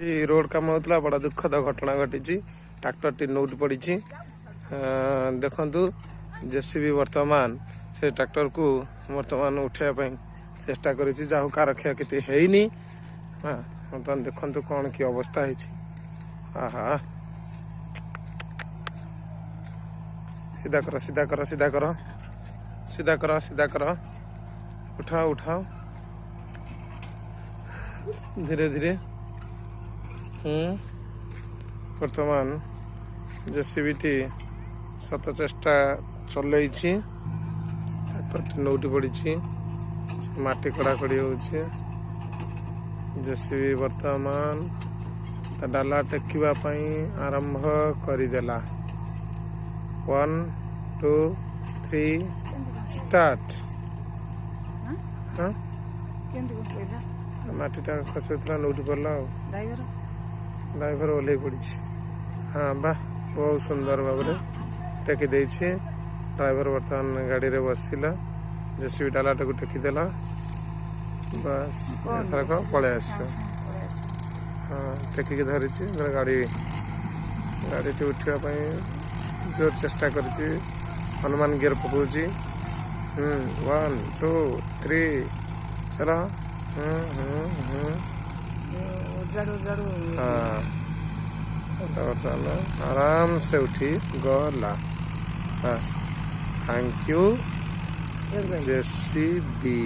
Road काम होता बड़ा दुखद घटना घटी ट्रैक्टर टी नोट पड़ी देखु जेसीबी वर्तमान से ट्रैक्टर को वर्तमान उठाइबा चेष्टा कर कार क्षयक्षति है बर्तमान देखु कौन की अवस्था है। आहा सीधा कर सीधा कर सीधा कर सीधा कर सीधा कर उठाओ उठाओ धीरे धीरे। वर्तमान जेसीबी टी शत चेष्टा चल नौटी पड़ी माटी कड़ाकड़ी हो जेसीबी वर्तमान डाला टेकिबा आरंभ करदेला। 1 2 3 स्टार्ट। माटीटा खसुला नौटी पड़ा ड्राइवर ओल्ल पड़ी। हाँ बा बहुत सुंदर भाव टेकी ड्राइवर बर्तमान गाड़ी रे बसला जेसीबी डालाटा को टेकीदेला बस एथरक पलि आस। हाँ टेकिक धरी गाड़ी गाड़ी टी उठापी जोर चेष्टा कर हनुमान गियर पकाउची। 1 2 3 चलो। हाँ आराम से उठी गला बस। Thank you JCB.